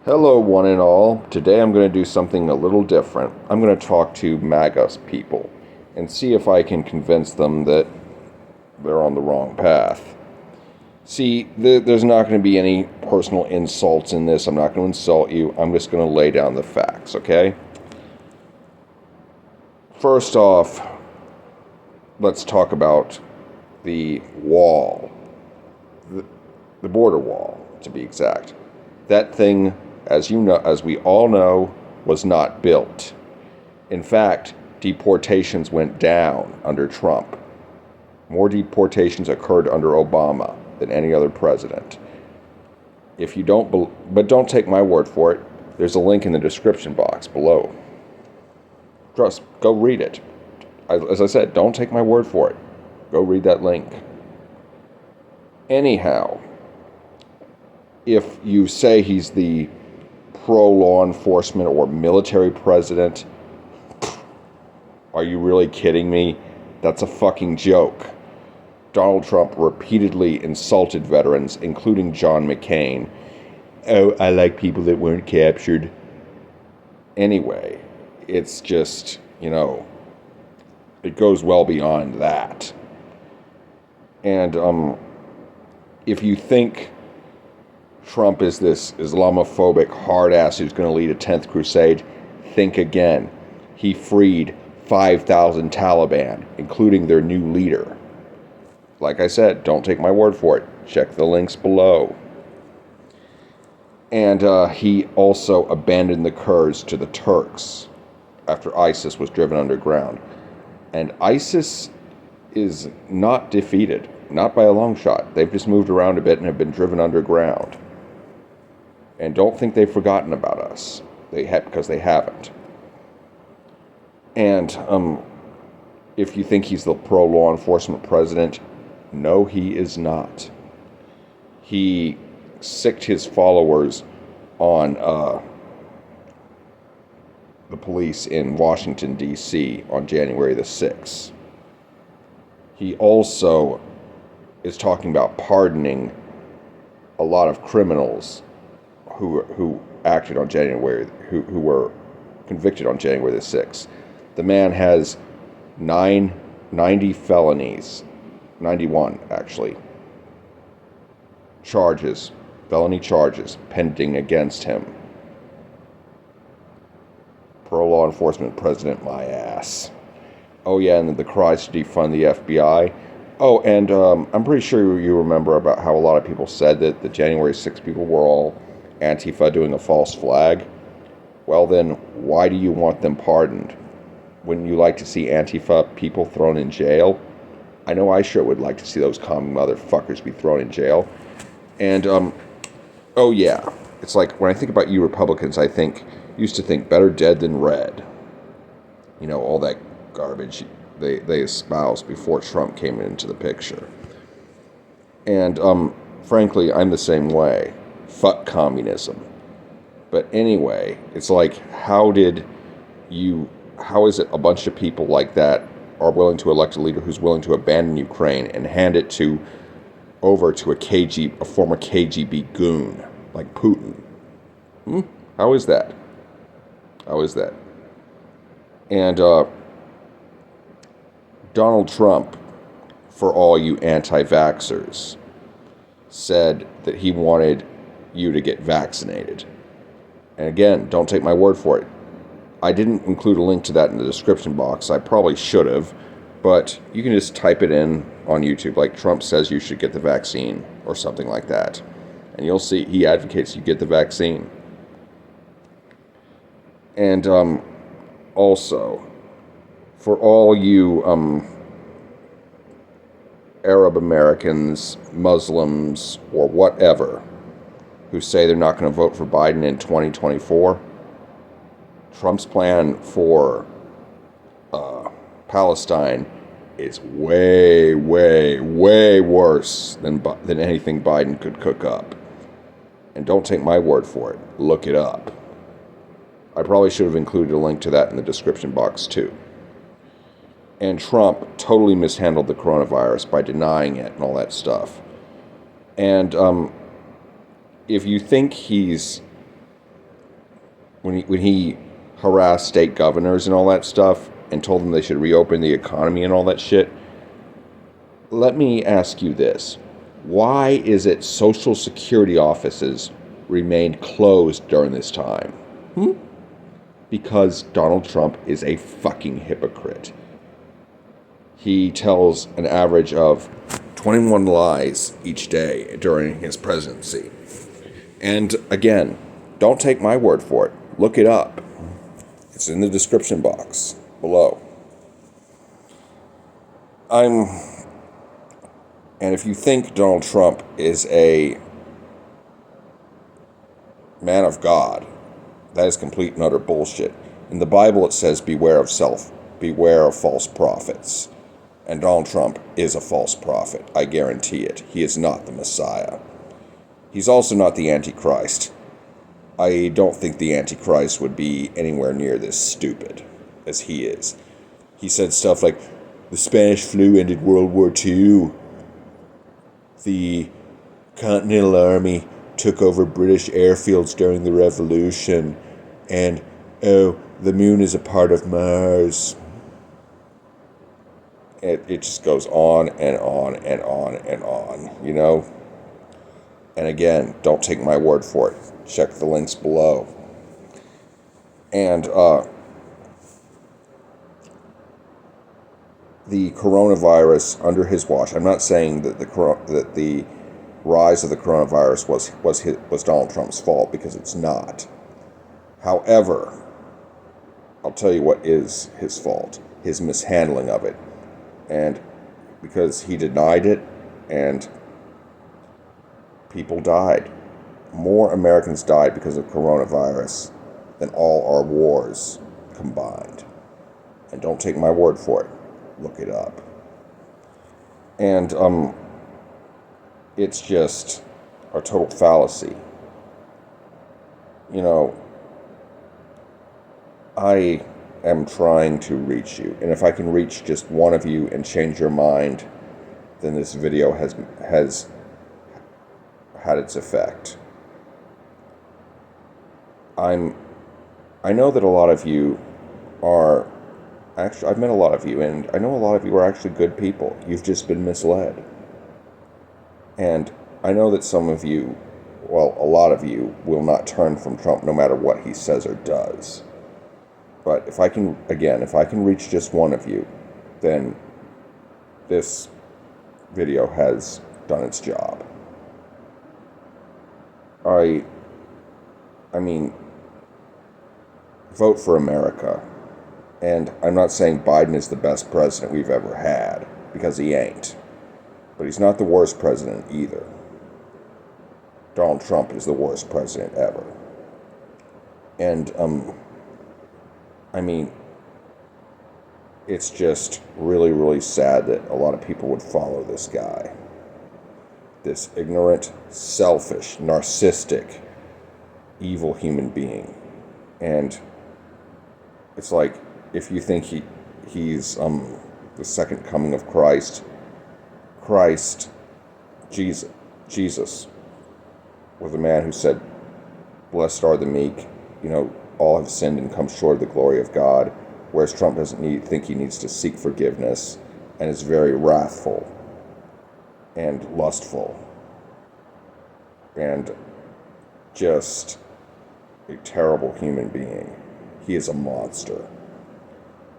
Hello, one and all. Today I'm going to do something a little different. I'm going to talk to MAGA people and see if I can convince them that they're on the wrong path. See, there's not going to be any personal insults in this. I'm not going to insult you. I'm just going to lay down the facts, okay? First off, let's talk about the wall, the border wall, to be exact. That thing, as you know, as we all know, was not built. In fact, deportations went down under Trump. More deportations occurred under Obama than any other president. If you don't, but don't take my word for it. There's a link in the description box below. Just go read it. As I said, don't take my word for it. Go read that link. Anyhow, if you say he's the pro-law enforcement or military president, are you really kidding me? That's a fucking joke. Donald Trump repeatedly insulted veterans, including John McCain. Oh, I like people that weren't captured. Anyway, it's just, it goes well beyond that. And if you think Trump is this Islamophobic hard-ass who's going to lead a 10th crusade, think again. He freed 5,000 Taliban, including their new leader. Like I said, don't take my word for it. Check the links below. And he also abandoned the Kurds to the Turks after ISIS was driven underground. And ISIS is not defeated, not by a long shot. They've just moved around a bit and have been driven underground. And don't think they've forgotten about us. Because they haven't. And if you think he's the pro-law enforcement president, no, he is not. He sicked his followers on the police in Washington, D.C. on January the 6th. He also is talking about pardoning a lot of criminals who acted on January, who were convicted on January the 6th. The man has 90 felonies, 91 actually, felony charges pending against him. Pro-law enforcement president, my ass. Oh yeah, and the cries to defund the FBI. Oh, and I'm pretty sure you remember about how a lot of people said that the January 6th people were all Antifa doing a false flag. Well then, why do you want them pardoned? Wouldn't you like to see Antifa people thrown in jail? I know I sure would like to see those commie motherfuckers be thrown in jail. And, oh yeah, it's like when I think about you Republicans, used to think better dead than red. All that garbage they espoused before Trump came into the picture. And, frankly, I'm the same way. Fuck communism. But anyway, it's like, how is it a bunch of people like that are willing to elect a leader who's willing to abandon Ukraine and hand it over to a former KGB goon like Putin? How is that? And Donald Trump, for all you anti-vaxxers, said that he wanted you to get vaccinated. And again, don't take my word for it. I didn't include a link to that in the description box. I probably should have, but you can just type it in on YouTube, like Trump says you should get the vaccine or something like that. And you'll see he advocates you get the vaccine. And also, for all you Arab Americans, Muslims, or whatever, who say they're not going to vote for Biden in 2024, Trump's plan for Palestine is way, way, way worse than anything Biden could cook up. And don't take my word for it. Look it up. I probably should have included a link to that in the description box too. And Trump totally mishandled the coronavirus by denying it and all that stuff. And if you think he's when he harassed state governors and all that stuff and told them they should reopen the economy and all that shit. Let me ask you this. Why is it Social Security offices remained closed during this time? Because Donald Trump is a fucking hypocrite. He tells an average of 21 lies each day during his presidency. And again, don't take my word for it. Look it up. It's in the description box below. And if you think Donald Trump is a man of God, that is complete and utter bullshit. In the Bible it says, beware of false prophets. And Donald Trump is a false prophet. I guarantee it. He is not the Messiah. He's also not the Antichrist. I don't think the Antichrist would be anywhere near this stupid as he is. He said stuff like, the Spanish flu ended World War II. The Continental Army took over British airfields during the Revolution. And, oh, the moon is a part of Mars. It just goes on and on and on and on, you know? And again, don't take my word for it. Check the links below. And the coronavirus under his watch, I'm not saying that the rise of the coronavirus was Donald Trump's fault, because it's not. However, I'll tell you what is his fault. His mishandling of it. And because he denied it, and people died. More Americans died because of coronavirus than all our wars combined. And don't take my word for it. Look it up. And it's just a total fallacy. You know, I am trying to reach you, and if I can reach just one of you and change your mind, then this video has had its effect. I know that a lot of you are actually, I've met a lot of you, and I know a lot of you are actually good people. You've just been misled. And I know that some of you, well, a lot of you will not turn from Trump no matter what he says or does. But if I can reach just one of you, then this video has done its job. I mean, vote for America. And I'm not saying Biden is the best president we've ever had, because he ain't. But he's not the worst president either. Donald Trump is the worst president ever. And, I mean, it's just really, really sad that a lot of people would follow this guy. This ignorant, selfish, narcissistic, evil human being. And it's like, if you think he's the second coming of Christ, Jesus was a man who said, blessed are the meek, you know, all have sinned and come short of the glory of God, whereas Trump doesn't think he needs to seek forgiveness, and is very wrathful and lustful and just a terrible human being. He is a monster.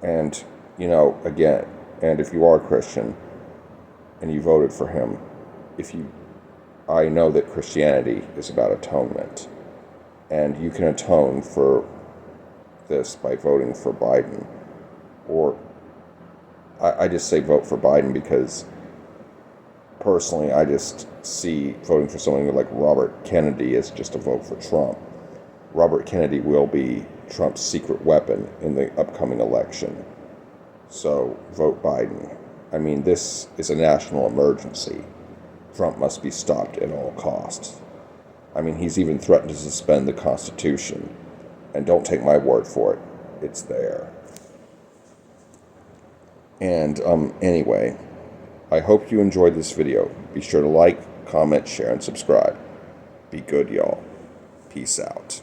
And, you know, again, and if you are a Christian and you voted for him, I know that Christianity is about atonement. And you can atone for this by voting for Biden. Or, I just say vote for Biden because, personally, I just see voting for someone like Robert Kennedy as just a vote for Trump. Robert Kennedy will be Trump's secret weapon in the upcoming election. So, vote Biden. I mean, this is a national emergency. Trump must be stopped at all costs. I mean, he's even threatened to suspend the Constitution. And don't take my word for it. It's there. And, anyway, I hope you enjoyed this video. Be sure to like, comment, share, and subscribe. Be good, y'all. Peace out.